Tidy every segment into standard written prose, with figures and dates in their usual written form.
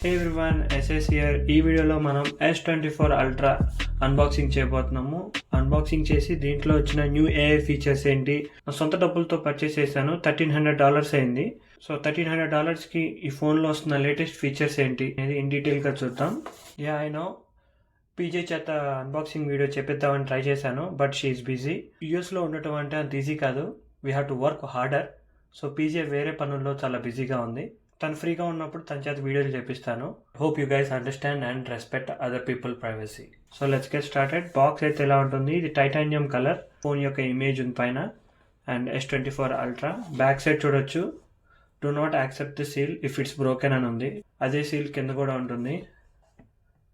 Hey everyone, SS here. ఈ వీడియోలో మనం S24 Ultra అన్బాక్సింగ్ చేయబోతున్నాము. అన్బాక్సింగ్ చేసి దీంట్లో వచ్చిన న్యూ AI ఫీచర్స్ ఏంటి, నా సొంత డబ్బులతో పర్చేస్ చేశాను. $1300 అయింది. సో $1300కి ఈ ఫోన్లో వస్తున్న లేటెస్ట్ ఫీచర్స్ ఏంటి అనేది ఇన్ డీటెయిల్గా చూద్దాం. ఐ నో పీజే చేత అన్బాక్సింగ్ వీడియో చెప్పిద్దామని ట్రై చేశాను, బట్ షీఈస్ బిజీ. యూఎస్లో ఉండటం అంటే అంత ఈజీ కాదు. We have to work harder. So PJ వేరే పనుల్లో చాలా బిజీగా ఉంది. తను ఫ్రీగా ఉన్నప్పుడు తన చేత వీడియోలు చేపిస్తాను. Hope you guys understand and respect other people privacy. So let's get started. Box అయితే ఎలా ఉంటుంది, ఇది టైటానియం కలర్, ఫోన్ యొక్క ఇమేజ్ ఉంది పైన, and S24 Ultra. Back side చూడొచ్చు, do not accept the seal if it's broken అని ఉంది. అదే సీల్ కింద కూడా ఉంటుంది.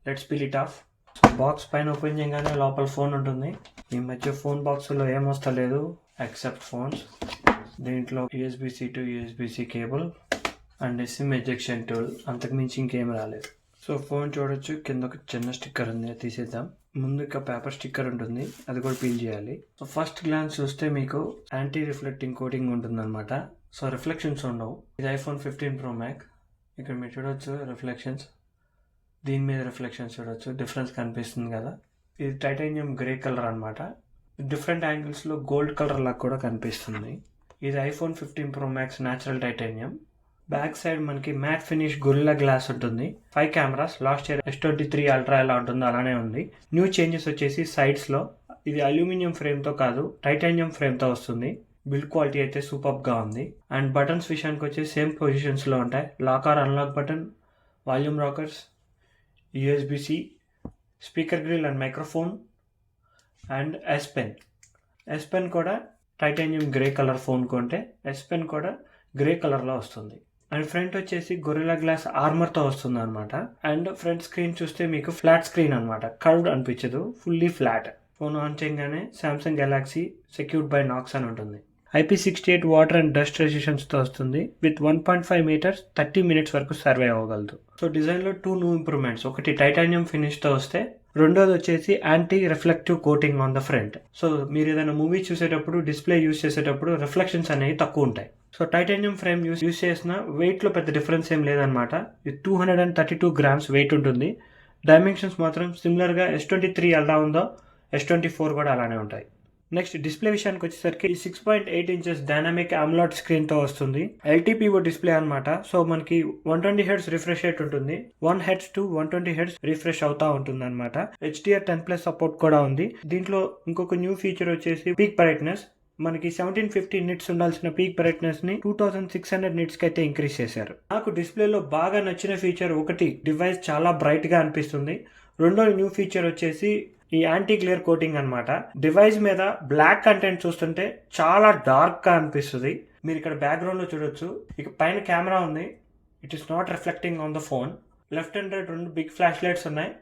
Let's peel it off. So box పైన ఓపెన్ చేయగానే లోపల ఫోన్ ఉంటుంది. ఈ మధ్య ఫోన్ బాక్స్లో ఏమొస్తలేదు ఎక్సెప్ట్ ఫోన్స్. దీంట్లో USB-C to USB-C cable and SIM ejection tool, అంతకుమించి ఇంకేం రాలేదు. సో ఫోన్ చూడొచ్చు, కింద ఒక చిన్న స్టిక్కర్ ఉంది, అది తీసేద్దాం. ముందు ఇక పేపర్ స్టిక్కర్ ఉంటుంది, అది కూడా పీల్ చేయాలి. సో ఫస్ట్ గ్లాన్స్ చూస్తే మీకు యాంటీ రిఫ్లెక్టింగ్ కోటింగ్ ఉంటుంది అనమాట. సో రిఫ్లెక్షన్స్ ఉండవు. ఇది iPhone 15 Pro Max. ఇక్కడ మీరు చూడొచ్చు రిఫ్లెక్షన్స్, దీని మీద రిఫ్లెక్షన్స్ చూడొచ్చు, డిఫరెన్స్ కనిపిస్తుంది కదా. ఇది టైటానియం గ్రే కలర్ అనమాట. డిఫరెంట్ యాంగిల్స్లో గోల్డ్ కలర్ లాగా కూడా కనిపిస్తుంది. ఇది iPhone 15 Pro Max natural titanium. Back side మనకి మ్యాట్ ఫినిష్ గొరిల్లా గ్లాస్ ఉంటుంది. 5 cameras, last year S23 Ultra ఎలా ఉంటుందో అలానే ఉంది. న్యూ చేంజెస్ వచ్చేసి సైడ్స్లో, ఇది అల్యూమినియం ఫ్రేమ్తో కాదు టైటానియం ఫ్రేమ్తో వస్తుంది. బిల్డ్ క్వాలిటీ అయితే సూపర్గా ఉంది. అండ్ బటన్స్ విషయానికి వచ్చి సేమ్ పొజిషన్స్లో ఉంటాయి. Lock or unlock button, volume rockers, USB-C, speaker grille and microphone, and S Pen కూడా టైటానియం గ్రే కలర్ ఫోన్ కొంటే S Pen కూడా గ్రే కలర్లో వస్తుంది. అండ్ ఫ్రంట్ వచ్చేసి గొరిల్లా గ్లాస్ ఆర్మర్తో వస్తుంది అనమాట. అండ్ ఫ్రంట్ స్క్రీన్ చూస్తే మీకు ఫ్లాట్ స్క్రీన్ అనమాట, కర్వ్డ్ అనిపించదు, ఫుల్లీ ఫ్లాట్. ఫోన్ ఆన్ చేయగానే Samsung Galaxy secured by Knox అని ఉంటుంది. IP68 వాటర్ అండ్ డస్ట్ రెసిస్టెన్స్తో వస్తుంది. విత్ 1.5 meters 30 minutes వరకు సర్వే అవ్వగలదు. సో డిజైన్లో 2 న్యూ ఇంప్రూవ్మెంట్స్, ఒకటి టైటానియం ఫినిష్తో వస్తే, రెండోది వచ్చేసి anti reflective coating on the front. So మీరు ఏదైనా మూవీ చూసేటప్పుడు, డిస్ప్లే యూస్ చేసేటప్పుడు రిఫ్లెక్షన్స్ అనేవి తక్కువ ఉంటాయి. సో టైటానియం ఫ్రేమ్ యూస్ చేసిన వెయిట్లో పెద్ద డిఫరెన్స్ ఏం లేదనమాట. ఇది 232 grams వెయిట్ ఉంటుంది. డైమెన్షన్స్ మాత్రం సిమిలర్గా S23 ఎలా ఉందో S24 కూడా అలానే ఉంటాయి. నెక్స్ట్ డిస్ప్లే విషయానికి వచ్చేసరికి 6.8 inches డైనామిక్ AMOLED స్క్రీన్తో వస్తుంది. LTPO డిస్ప్లే అనమాట. సో మనకి 120 Hz రిఫ్రెష్ రేట్ ఉంటుంది. 1 Hz to 120 Hz రిఫ్రెష్ అవుతా ఉంటుంది అనమాట. HDR10+ సపోర్ట్ కూడా ఉంది. దీంట్లో ఇంకొక న్యూ ఫీచర్ వచ్చేసి పీక్ బ్రైట్నెస్. మనకి 1750 nits ఉండాల్సిన పీక్ బ్రైట్నెస్ ని 2600 nits కి అయితే ఇంక్రీజ్ చేశారు. నాకు డిస్ప్లేలో బాగా నచ్చిన ఫీచర్ ఒకటి, డివైస్ చాలా బ్రైట్ గా అనిపిస్తుంది. రెండో న్యూ ఫీచర్ వచ్చేసి ఈ యాంటీ గ్లేర్ కోటింగ్ అనమాట. డివైస్ మీద బ్లాక్ కంటెంట్ చూస్తుంటే చాలా డార్క్ గా అనిపిస్తుంది. మీరు ఇక్కడ బ్యాక్గ్రౌండ్ లో చూడొచ్చు, ఇక పైన కెమెరా ఉంది. It is not reflecting on the phone. Left and right రెండు బిగ్ ఫ్లాష్ లైట్స్ ఉన్నాయి.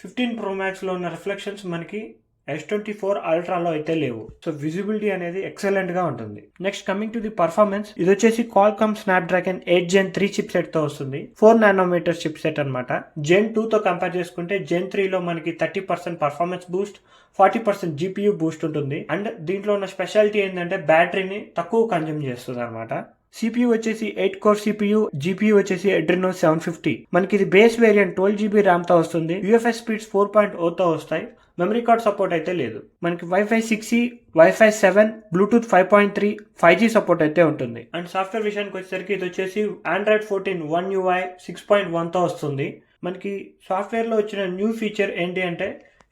15 Pro Max లో ఉన్న రిఫ్లెక్షన్స్ మనకి S24 Ultraలో అయితే లేవు. సో విజిబిలిటీ అనేది ఎక్సలెంట్ గా ఉంటుంది. Next coming to the performance, ఇది వచ్చేసి Qualcomm Snapdragon 8 Gen 3 chip set తో వస్తుంది. 4 nanometer చిప్ సెట్ అనమాట. Gen 2 తో కంపేర్ చేసుకుంటే Gen 3 లో మనకి 30% పర్ఫార్మెన్స్ బూస్ట్, 40% GPU బూస్ట్ ఉంటుంది. అండ్ దీంట్లో ఉన్న స్పెషాలిటీ ఏంటంటే బ్యాటరీని తక్కువ కన్జ్యూమ్ చేస్తుంది అనమాట. CPU వచ్చేసి 8 core CPU, GPU వచ్చేసి Exynos 750. మనకి ఇది బేస్ వేరియంట్ 12GB RAM తో వస్తుంది. UFS స్పీడ్స్ 4.0 తో వస్తాయి. మెమరీ కార్డ్ సపోర్ట్ అయితే లేదు. మనకి Wi-Fi 6E, Wi-Fi 7, Bluetooth 5.3, 5G support అయితే ఉంటుంది. అండ్ సాఫ్ట్వేర్ విషయానికి వచ్చేసరికి ఇది వచ్చేసి Android 14 One UI 6.1 తో వస్తుంది. మనకి సాఫ్ట్వేర్లో వచ్చిన న్యూ ఫీచర్ ఏంటి అంటే,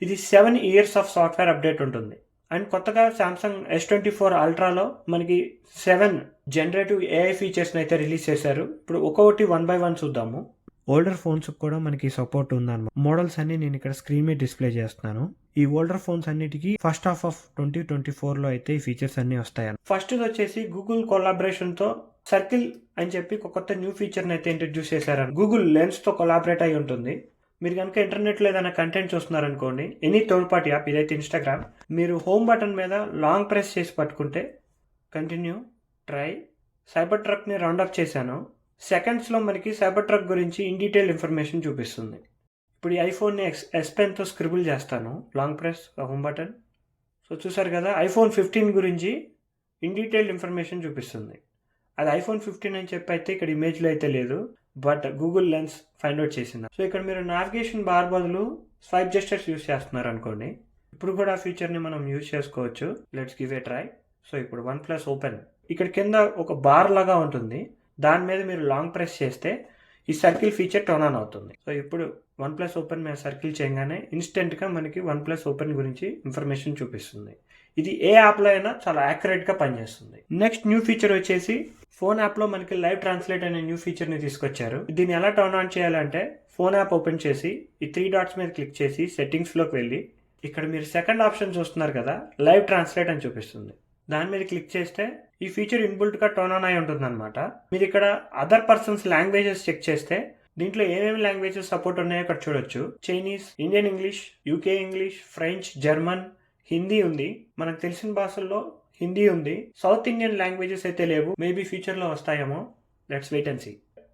ఇది 7 years ఆఫ్ సాఫ్ట్వేర్ అప్డేట్ ఉంటుంది. అండ్ కొత్తగా సామ్సంగ్ S24 Ultraలో మనకి 7 జనరేటివ్ AI ఫీచర్స్ అయితే రిలీజ్ చేశారు. ఇప్పుడు ఒక్కొక్కటి 1 by 1 చూద్దాము. ఓల్డర్ ఫోన్స్ కూడా మనకి సపోర్ట్ ఉందన్నమాట. మోడల్స్ అన్ని నేను ఇక్కడ స్క్రీన్ మీద డిస్ప్లే చేస్తున్నాను. ఈ ఓల్డర్ ఫోన్స్ అన్నిటికీ ఫస్ట్ హాఫ్ ఆఫ్ 2024 లో అయితే ఈ ఫీచర్స్ అన్ని వస్తాయి. ఫస్ట్ వచ్చేసి గూగుల్ కొలాబరేషన్ తో సర్కిల్ అని చెప్పి ఒక కొత్త న్యూ ఫీచర్ అయితే ఇంట్రడ్యూస్ చేశారు. గూగుల్ లెన్స్ తో కొలాబరేట్ అయి ఉంటుంది. మీరు కనుక ఇంటర్నెట్లో ఏదైనా కంటెంట్ చూస్తున్నారనుకోండి, ఎనీ థర్డ్ పార్టీ యాప్, ఇదైతే ఇన్స్టాగ్రామ్, మీరు హోమ్ బటన్ మీద లాంగ్ ప్రెస్ చేసి పట్టుకుంటే కంటిన్యూ, ట్రై, సైబర్ ట్రక్ని రౌండప్ చేశాను. సెకండ్స్లో మనకి సైబర్ ట్రక్ గురించి ఇన్ డీటెయిల్ ఇన్ఫర్మేషన్ చూపిస్తుంది. ఇప్పుడు ఈ ఐఫోన్ని S Penతో స్క్రిబుల్ చేస్తాను, long press home button. So చూసారు కదా, iPhone 15 గురించి ఇన్ డీటెయిల్ ఇన్ఫర్మేషన్ చూపిస్తుంది. అది iPhone 15 అని చెప్పి అయితే ఇక్కడ ఇమేజ్లో అయితే లేదు. But Google lens find out చేసింది. సో ఇక్కడ మీరు నావిగేషన్ బార్ బదులు స్వైప్ జెస్టర్స్ యూస్ చేస్తున్నారు అనుకోండి, ఇప్పుడు కూడా ఆ ఫీచర్ని మనం యూజ్ చేసుకోవచ్చు. Let's give a try. So ఇప్పుడు OnePlus ఓపెన్, ఇక్కడ కింద ఒక బార్ లాగా ఉంటుంది, దాని మీద మీరు లాంగ్ ప్రెస్ చేస్తే ఈ సర్కిల్ ఫీచర్ టర్న్ ఆన్ అవుతుంది. సో ఇప్పుడు OnePlus ఓపెన్ మీద సర్కిల్ చేయగానే ఇన్స్టెంట్గా మనకి OnePlus ఓపెన్ గురించి ఇన్ఫర్మేషన్ చూపిస్తుంది. ఇది ఏ యాప్లో అయినా చాలా యాక్యురేట్గా పనిచేస్తుంది. నెక్స్ట్ న్యూ ఫీచర్ వచ్చేసి ఫోన్ యాప్లో మనకి లైవ్ ట్రాన్స్లేట్ అనే న్యూ ఫీచర్ని తీసుకొచ్చారు. దీన్ని ఎలా టర్న్ ఆన్ చేయాలంటే ఫోన్ యాప్ ఓపెన్ చేసి ఈ 3 డాట్స్ మీద క్లిక్ చేసి సెట్టింగ్స్లోకి వెళ్ళి ఇక్కడ మీరు సెకండ్ ఆప్షన్ చూస్తున్నారు కదా, లైవ్ ట్రాన్స్లేట్ అని చూపిస్తుంది. దాని మీద క్లిక్ చేస్తే ఈ ఫీచర్ ఇన్బుల్ట్గా టర్న్ ఆన్ అయి ఉంటుంది అనమాట. మీరు ఇక్కడ అదర్ పర్సన్స్ లాంగ్వేజెస్ చెక్ చేస్తే దీంట్లో ఏమేమి లాంగ్వేజెస్ సపోర్ట్ ఉన్నాయో ఇక్కడ చూడొచ్చు. Chinese, Indian English, UK English, French, German, Hindi ఉంది. మనకు తెలిసిన భాషల్లో హిందీ ఉంది. సౌత్ ఇండియన్ లాంగ్వేజెస్ అయితే లేవు, మేబీ ఫ్యూచర్లో వస్తాయేమో. Let's wait and see.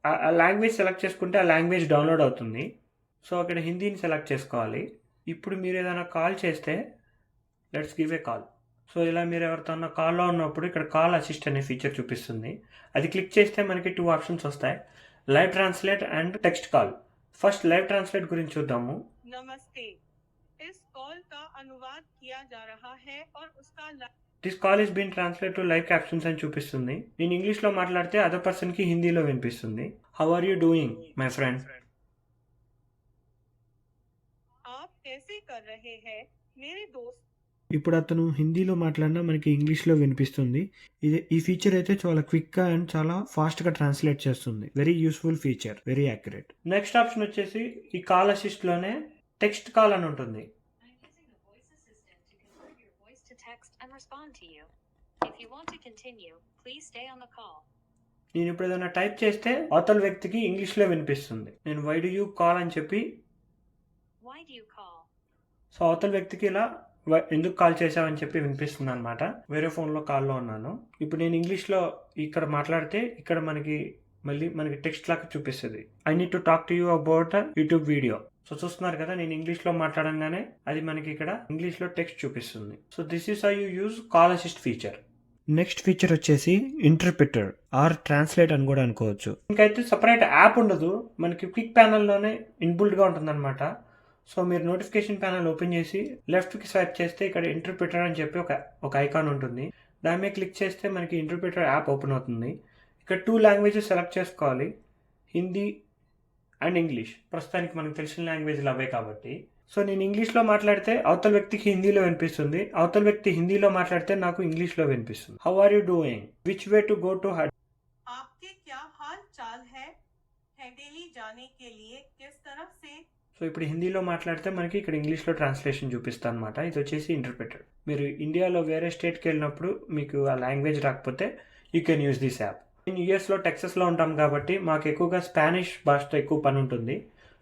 ఆ లాంగ్వేజ్ సెలెక్ట్ చేసుకుంటే ఆ లాంగ్వేజ్ డౌన్లోడ్ అవుతుంది. సో అక్కడ హిందీని సెలెక్ట్ చేసుకోవాలి. ఇప్పుడు మీరు ఏదైనా కాల్ చేస్తే let's give a call. So ఇలా మీరు ఎవరితో కాల్లో ఉన్నప్పుడు ఇక్కడ కాల్ అసిస్ట్ అనే ఫీచర్ చూపిస్తుంది. అది క్లిక్ చేస్తే మనకి 2 ఆప్షన్స్ వస్తాయి, live translate and text call. First live translate గురించి చూద్దాము. నమస్తే, इस कॉल का अनुवाद किया जा रहा है और उसका this call is been translate to live captions అని చూపిస్తుంది. నేను ఇంగ్లీష్లో మాట్లాడితే అదర్ పర్సన్కి హిందీలో వినిపిస్తుంది. How are you doing my friend? आप कैसे कर रहे हैं मेरे दोस्त? ఇప్పుడు అతను హిందీలో మాట్లాడినా మనకి ఇంగ్లీష్లో వినిపిస్తుంది. ఈ ఫీచర్ అయితే చాలా క్విక్గా అండ్ చాలా ఫాస్ట్గా ట్రాన్స్లేట్ చేస్తుంది. Very useful feature, very accurate. Next option వచ్చేసి ఈ కాల్ అసిస్ట్లోనే టెక్స్ట్ కాల్ అని ఉంటుంది. నేను ఇప్పుడు ఏదైనా టైప్ చేస్తే అవతల వ్యక్తికి ఇంగ్లీష్లో వినిపిస్తుంది. నేను వై డు యూ కాల్ అని చెప్పి, సో అవతల వ్యక్తికి ఇలా ఎందుకు కాల్ చేసావని చెప్పి వినిపిస్తుంది అనమాట. వేరే ఫోన్లో కాల్లో ఉన్నాను. ఇప్పుడు నేను ఇంగ్లీష్లో ఇక్కడ మాట్లాడితే ఇక్కడ మనకి టెక్స్ట్ లాగా చూపిస్తుంది. I need to talk to you about YouTube video. So చూస్తున్నారు కదా, నేను ఇంగ్లీష్లో మాట్లాడంగానే అది మనకి ఇక్కడ ఇంగ్లీష్లో టెక్స్ట్ చూపిస్తుంది. So this is how you use call assist feature. Next feature వచ్చేసి ఇంటర్ప్రిటర్ ఆర్ ట్రాన్స్లేట్ అని కూడా అనుకోవచ్చు. ఇంకైతే సపరేట్ యాప్ ఉండదు, మనకి క్విక్ ప్యానల్లోనే ఇన్బుల్ట్గా ఉంటుంది అనమాట. సో మీరు నోటిఫికేషన్ ప్యానల్ ఓపెన్ చేసి లెఫ్ట్కి స్వైప్ చేస్తే ఇక్కడ ఇంటర్ప్రిటర్ అని చెప్పి ఒక ఐకాన్ ఉంటుంది. దాని మీద క్లిక్ చేస్తే మనకి ఇంటర్ప్రిటర్ యాప్ ఓపెన్ అవుతుంది. ఇక్కడ 2 లాంగ్వేజెస్ సెలెక్ట్ చేసుకోవాలి, హిందీ అండ్ ఇంగ్లీష్. ప్రస్తుతానికి మనకు తెలిసిన లాంగ్వేజ్లు అవే కాబట్టి. సో నేను ఇంగ్లీష్లో మాట్లాడితే అవతల వ్యక్తికి హిందీలో వినిపిస్తుంది, అవతల వ్యక్తి హిందీలో మాట్లాడితే నాకు ఇంగ్లీష్లో వినిపిస్తుంది. How are you doing, which way to go to had, आपके क्या हाल चाल है, दिल्ली जाने के लिए किस तरफ से. సో ఇప్పుడు హిందీలో మాట్లాడితే మనకి ఇక్కడ ఇంగ్లీష్లో ట్రాన్స్లేషన్ చూపిస్తాను అనమాట. ఇది వచ్చేసి ఇంటర్ప్రిటర్. మీరు ఇండియాలో వేరే స్టేట్కి వెళ్ళినప్పుడు మీకు ఆ లాంగ్వేజ్ రాకపోతే you can use this app. నేను యూఎస్లో టెక్సస్లో ఉంటాం కాబట్టి మాకు ఎక్కువగా స్పానిష్ భాషతో ఎక్కువ పని ఉంటుంది.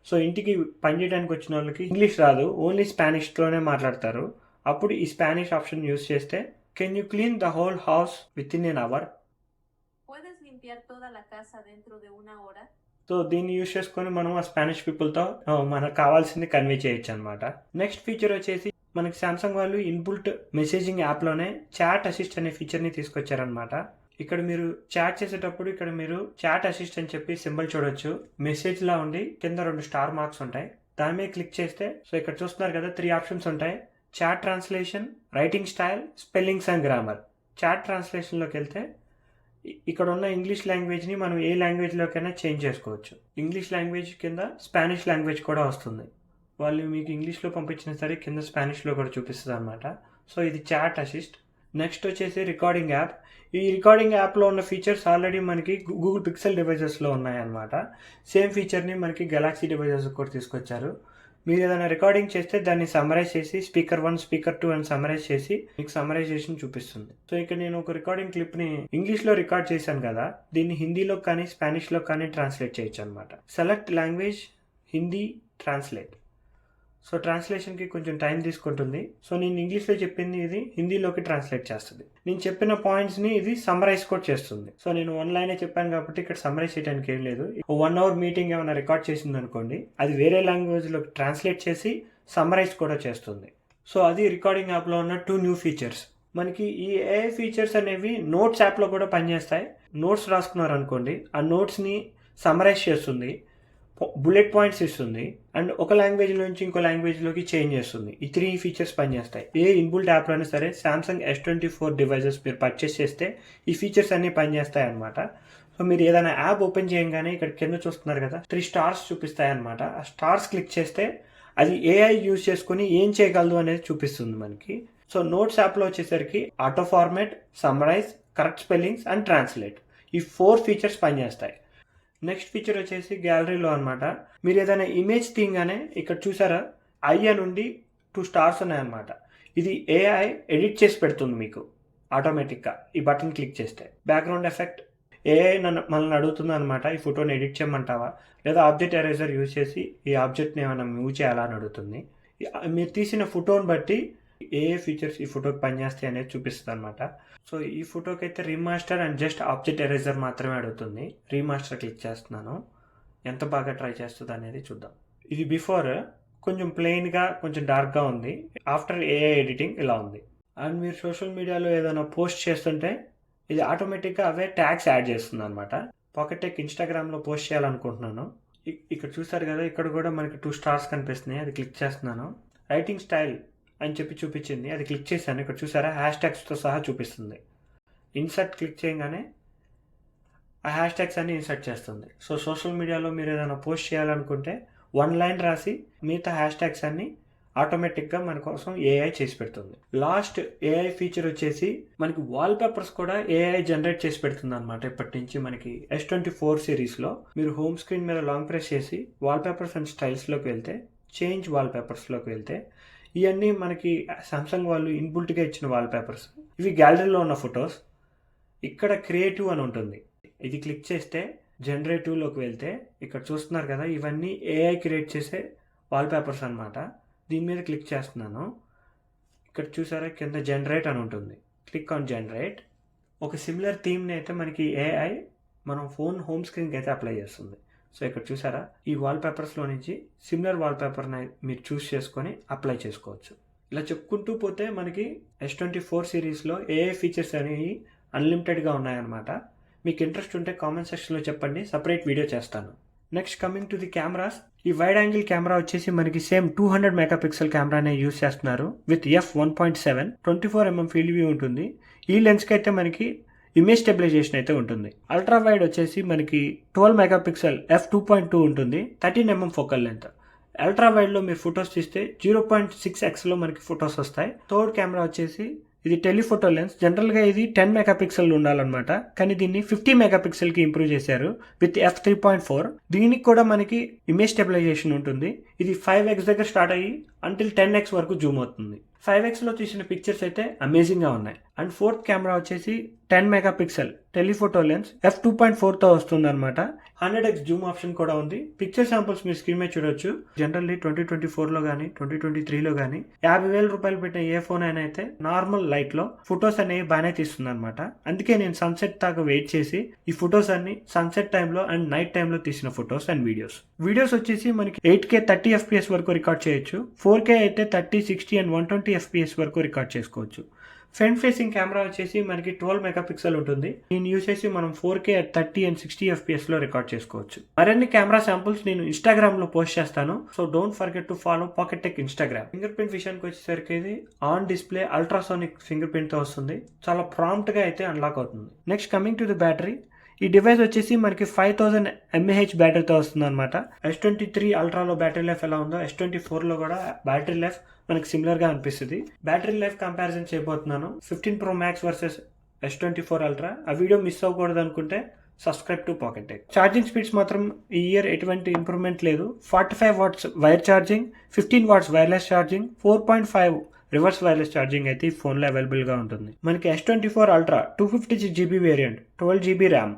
సో ఇంటికి పని చేయడానికి వచ్చిన వాళ్ళకి ఇంగ్లీష్ రాదు, ఓన్లీ స్పానిష్లోనే మాట్లాడతారు. అప్పుడు ఈ స్పానిష్ ఆప్షన్ యూజ్ చేస్తే can you clean the whole house within an hour. So దీన్ని యూజ్ చేసుకొని మనం ఆ స్పానిష్ పీపుల్తో మనకు కావాల్సింది కన్వే చేయొచ్చు అనమాట. నెక్స్ట్ ఫీచర్ వచ్చేసి మనకి సామ్సంగ్ వాళ్ళు ఇన్బుల్ట్ మెసేజింగ్ యాప్లోనే చాట్ అసిస్ట్ అనే ఫీచర్ని తీసుకొచ్చారనమాట. ఇక్కడ మీరు చాట్ చేసేటప్పుడు ఇక్కడ మీరు చాట్ అసిస్ట్ అని చెప్పి సింబల్ చూడొచ్చు. మెసేజ్ లా ఉండి కింద 2 స్టార్ మార్క్స్ ఉంటాయి. దాని మీద క్లిక్ చేస్తే సో ఇక్కడ చూస్తున్నారు కదా 3 ఆప్షన్స్ ఉంటాయి, chat translation, writing style, spellings and grammar. Chat ట్రాన్స్లేషన్లోకి వెళ్తే ఇక్కడ ఉన్న ఇంగ్లీష్ లాంగ్వేజ్ని మనం ఏ లాంగ్వేజ్లోకైనా చేంజ్ చేసుకోవచ్చు. ఇంగ్లీష్ లాంగ్వేజ్ కింద స్పానిష్ లాంగ్వేజ్ కూడా వస్తుంది. వాళ్ళు మీకు ఇంగ్లీష్లో పంపించిన సరే కింద స్పానిష్లో కూడా చూపిస్తుంది అనమాట. సో ఇది చాట్ అసిస్ట్. నెక్స్ట్ వచ్చేసి రికార్డింగ్ యాప్. ఈ రికార్డింగ్ యాప్లో ఉన్న ఫీచర్స్ ఆల్రెడీ మనకి గూగుల్ పిక్సెల్ డివైజెస్లో ఉన్నాయన్నమాట. సేమ్ ఫీచర్ని మనకి గెలాక్సీ డివైజెస్ కూడా తీసుకొచ్చారు. మీరు ఏదైనా రికార్డింగ్ చేస్తే దాన్ని సమరైజ్ చేసి స్పీకర్ 1, స్పీకర్ 2 అని సమరైజ్ చేసి మీకు సమరైజేషన్ చూపిస్తుంది. సో ఇక్కడ నేను ఒక రికార్డింగ్ క్లిప్ని ఇంగ్లీష్లో రికార్డ్ చేశాను కదా, దీన్ని హిందీలో కానీ స్పానిష్లో కానీ ట్రాన్స్లేట్ చేయొచ్చు అనమాట. Select language, Hindi, translate. So ట్రాన్స్లేషన్కి కొంచెం టైం తీసుకుంటుంది. సో నేను ఇంగ్లీష్లో చెప్పింది ఇది హిందీలోకి ట్రాన్స్లేట్ చేస్తుంది. నేను చెప్పిన పాయింట్స్ని ఇది సమ్మరైజ్ కూడా చేస్తుంది. సో నేను 1 లైనే చెప్పాను కాబట్టి ఇక్కడ సమ్మరైజ్ చేయడానికి ఏం లేదు. 1 అవర్ మీటింగ్ ఏమైనా రికార్డ్ చేసింది అనుకోండి, అది వేరే లాంగ్వేజ్లోకి ట్రాన్స్లేట్ చేసి సమ్మరైజ్ కూడా చేస్తుంది. సో అది రికార్డింగ్ యాప్లో ఉన్న 2 న్యూ ఫీచర్స్. మనకి ఈ AI ఫీచర్స్ అనేవి నోట్స్ యాప్లో కూడా పనిచేస్తాయి. నోట్స్ రాసుకున్నారు అనుకోండి, ఆ నోట్స్ని సమ్మరైజ్ చేస్తుంది, బుల్లెట్ పాయింట్స్ ఇస్తుంది, అండ్ ఒక లాంగ్వేజ్ నుంచి ఇంకో లాంగ్వేజ్లోకి చేంజ్ చేస్తుంది. ఈ 3 ఫీచర్స్ పనిచేస్తాయి. ఏ ఇన్బుల్ట్ యాప్ అయినా సరే సామ్సంగ్ S24 డివైజెస్ మీరు పర్చేస్ చేస్తే ఈ ఫీచర్స్ అన్నీ పనిచేస్తాయి అనమాట. సో మీరు ఏదైనా యాప్ ఓపెన్ చేయగానే ఇక్కడ కింద చూస్తున్నారు కదా 3 స్టార్స్ చూపిస్తాయి అనమాట. ఆ స్టార్స్ క్లిక్ చేస్తే అది ఏఐ యూజ్ చేసుకుని ఏం చేయగలదు అనేది చూపిస్తుంది మనకి. సో నోట్స్ యాప్లో వచ్చేసరికి auto format, summarise, correct spellings and translate, ఈ 4 ఫీచర్స్ పనిచేస్తాయి. నెక్స్ట్ ఫీచర్ వచ్చేసి గ్యాలరీలో అనమాట. మీరు ఏదైనా ఇమేజ్ తీయగానే ఇక్కడ చూసారా ఐ నుండి 2 స్టార్స్ ఉన్నాయన్నమాట. ఇది ఏఐ ఎడిట్ చేసి పెడుతుంది మీకు ఆటోమేటిక్గా ఈ బటన్ క్లిక్ చేస్తే. బ్యాక్గ్రౌండ్ ఎఫెక్ట్ ఏఐ మనల్ని అడుగుతుంది అనమాట, ఈ ఫోటోని ఎడిట్ చేయమంటావా, లేదా ఆబ్జెక్ట్ ఎరేజర్ యూజ్ చేసి ఈ ఆబ్జెక్ట్ని ఏమైనా మూవ్ చేయాలా అని అడుగుతుంది. మీరు తీసిన ఫోటోని బట్టి ఏ ఫీచర్స్ ఈ ఫోటోకి పనిచేస్తాయి అనేది చూపిస్తుంది అనమాట. సో ఈ ఫోటోకి అయితే remaster and just object eraser మాత్రమే అడుగుతుంది. రీమాస్టర్ క్లిక్ చేస్తున్నాను, ఎంత బాగా ట్రై చేస్తుంది అనేది చూద్దాం. ఇది బిఫోర్ కొంచెం ప్లెయిన్గా కొంచెం డార్క్గా ఉంది, ఆఫ్టర్ ఏఐ ఎడిటింగ్ ఇలా ఉంది. అండ్ మీరు సోషల్ మీడియాలో ఏదైనా పోస్ట్ చేస్తుంటే ఇది ఆటోమేటిక్గా అవే ట్యాగ్స్ యాడ్ చేస్తుంది అనమాట. PocketTech ఇన్స్టాగ్రామ్లో పోస్ట్ చేయాలనుకుంటున్నాను. ఇక్కడ చూసారు కదా, ఇక్కడ కూడా మనకి 2 స్టార్స్ కనిపిస్తున్నాయి. అది క్లిక్ చేస్తున్నాను. రైటింగ్ స్టైల్ అని చెప్పి చూపించింది, అది క్లిక్ చేశాను. ఇక్కడ చూసారా హ్యాష్ ట్యాగ్స్తో సహా చూపిస్తుంది. ఇన్సర్ట్ క్లిక్ చేయగానే ఆ హ్యాష్ ట్యాగ్స్ అన్ని ఇన్సర్ట్ చేస్తుంది. సో సోషల్ మీడియాలో మీరు ఏదైనా పోస్ట్ చేయాలనుకుంటే 1 లైన్ రాసి మిగతా హ్యాష్ ట్యాగ్స్ అన్ని ఆటోమేటిక్గా మన కోసం ఏఐ చేసి పెడుతుంది. లాస్ట్ ఏఐ ఫీచర్ వచ్చేసి మనకి వాల్ పేపర్స్ కూడా ఏఐ జనరేట్ చేసి పెడుతుంది అనమాట. ఇప్పటి నుంచి మనకి S24 సిరీస్లో మీరు హోమ్ స్క్రీన్ మీద లాంగ్ ప్రెస్ చేసి వాల్ పేపర్స్ అండ్ స్టైల్స్లోకి వెళ్తే, చేంజ్ వాల్ పేపర్స్లోకి వెళ్తే ఇవన్నీ మనకి సామ్సంగ్ వాళ్ళు ఇన్బుల్ట్గా ఇచ్చిన వాల్ పేపర్స్. ఇవి గ్యాలరీలో ఉన్న ఫొటోస్. ఇక్కడ క్రియేటివ్ అని ఉంటుంది, ఇది క్లిక్ చేస్తే జనరేటివ్లోకి వెళ్తే ఇక్కడ చూస్తున్నారు కదా, ఇవన్నీ ఏఐ క్రియేట్ చేసే వాల్ పేపర్స్ అనమాట. దీని మీద క్లిక్ చేస్తున్నాను. ఇక్కడ చూసారా కింద జనరేట్ అని ఉంటుంది, క్లిక్ ఆన్ జనరేట్. ఒక సిమిలర్ థీమ్ని అయితే మనకి ఏఐ మనం ఫోన్ హోమ్ స్క్రీన్కి అయితే అప్లై చేస్తుంది. సో ఇక్కడ చూసారా ఈ వాల్ పేపర్స్లో నుంచి సిమిలర్ వాల్ పేపర్ని మీరు చూస్ చేసుకొని అప్లై చేసుకోవచ్చు. ఇలా చెప్పుకుంటూ పోతే మనకి S24 సిరీస్లో ఏఐ ఫీచర్స్ అనేవి అన్లిమిటెడ్గా ఉన్నాయన్నమాట. మీకు ఇంట్రెస్ట్ ఉంటే కామెంట్ సెక్షన్లో చెప్పండి, సపరేట్ వీడియో చేస్తాను. Next coming to the cameras. ఈ వైడ్ యాంగిల్ కెమెరా వచ్చేసి మనకి సేమ్ 200 మెగాపిక్సెల్ కెమెరానే యూస్ చేస్తున్నారు with f1.7, 24mm field view ఉంటుంది. ఈ లెన్స్కి అయితే మనకి ఇమేజ్ స్టెబిలైజేషన్ అయితే ఉంటుంది. అల్ట్రా వైడ్ వచ్చేసి మనకి 12 మెగాపిక్సెల్ f2.2 ఉంటుంది, 13mm ఫోకల్ లెంత్. అల్ట్రా వైడ్లో మీరు ఫొటోస్ తీస్తే 0.6xలో మనకి ఫొటోస్ వస్తాయి. థర్డ్ కెమెరా వచ్చేసి ఇది టెలిఫోటో లెన్స్. జనరల్గా ఇది 10 మెగాపిక్సెల్ ఉండాలన్నమాట, కానీ దీన్ని 50 మెగాపిక్సెల్కి ఇంప్రూవ్ చేశారు విత్ f3.4. దీనికి కూడా మనకి ఇమేజ్ స్టెబిలైజేషన్ ఉంటుంది. ఇది 5x దగ్గర స్టార్ట్ అయ్యి అంటిల్ 10x వరకు జూమ్ అవుతుంది. 5xలో తీసిన పిక్చర్స్ అయితే అమేజింగ్గా ఉన్నాయి. అండ్ ఫోర్త్ కెమెరా వచ్చేసి 10 మెగాపిక్సెల్ టెలిఫోటో లెన్స్ f2.4తో వస్తుంది అనమాట. 100x జూమ్ ఆప్షన్ కూడా ఉంది. పిక్చర్ శాంపుల్స్ మీరు స్క్రీన్ మీద చూడొచ్చు. జనరల్లీ 2024లో కానీ 2023లో కానీ 50,000 రూపాయలు పెట్టిన ఏ ఫోన్ అయినా అయితే నార్మల్ లైట్లో ఫొటోస్ అనేవి బాగానే తీస్తుంది అనమాట. అందుకే నేను సన్సెట్ దాకా వెయిట్ చేసి ఈ ఫొటోస్ అన్ని సన్సెట్ టైంలో అండ్ నైట్ టైంలో తీసిన ఫొటోస్ అండ్ వీడియోస్ వచ్చేసి మనకి 8K 30 FPS వరకు రికార్డ్ చేయొచ్చు. 4K అయితే 30, 60 అండ్ 120 FPS వరకు రికార్డ్ చేసుకోవచ్చు. ఫ్రంట్ ఫేసింగ్ కెమెరా వచ్చేసి మనకి 12 మెగాపిక్సెల్ ఉంటుంది. దీన్ని యూస్ చేసి మనం 4K at 30 and 60 FPS లో రికార్డ్ చేసుకోవచ్చు. మరిన్ని కెమెరా శాంపుల్స్ నేను ఇన్స్టాగ్రామ్ లో పోస్ట్ చేస్తాను. So don't forget to follow PocketTech Instagram. Finger print విషయానికి వచ్చేసరికి ఇది on display ultrasonic finger print తో వస్తుంది. చాలా ప్రాంప్ట్ గా అయితే అన్లాక్ అవుతుంది. Next coming to the battery. ఈ డివైస్ వచ్చేసి మనకి 5000 mAh బ్యాటరీతో వస్తుంది అనమాట. S23 అల్ట్రాలో బ్యాటరీ లైఫ్ ఎలా ఉందో S24లో కూడా బ్యాటరీ లైఫ్ మనకి సిమిలర్ గా అనిపిస్తుంది. బ్యాటరీ లైఫ్ కంపారిజన్ చేయబోతున్నాను 15 Pro Max versus S24 ultra. ఆ వీడియో మిస్ అవ్వకూడదు అనుకుంటే subscribe to PocketTech. Charging speeds మాత్రం ఈ ఇయర్ ఎటువంటి ఇంప్రూవ్మెంట్ లేదు. 45 watts wire charging, 15 watts wireless charging, 4.5 reverse wireless charging అయితే ఈ ఫోన్లో అవైలబుల్గా ఉంటుంది. మనకి S24 ultra 256GB variant, 12GB RAM,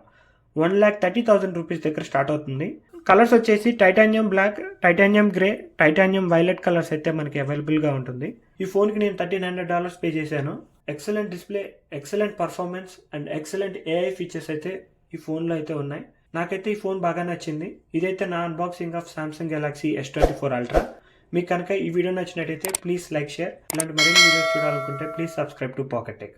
1,30,000 rupees దగ్గర స్టార్ట్ అవుతుంది. కలర్స్ వచ్చేసి titanium black, titanium grey, titanium violet colours అయితే మనకి అవైలబుల్గా ఉంటుంది. ఈ ఫోన్కి నేను $1,300 పే చేశాను. Excellent display, excellent performance and excellent AI features అయితే ఈ ఫోన్లో అయితే ఉన్నాయి. నాకైతే ఈ ఫోన్ బాగా నచ్చింది. ఇదైతే నా unboxing of Samsung Galaxy S24 ultra. మీకు కనుక ఈ వీడియో నచ్చినట్టయితే ప్లీజ్ లైక్, షేర్. ఇలాంటి మరిన్ని వీడియోస్ చూడాలనుకుంటే ప్లీజ్ సబ్స్క్రైబ్ టు PocketTech.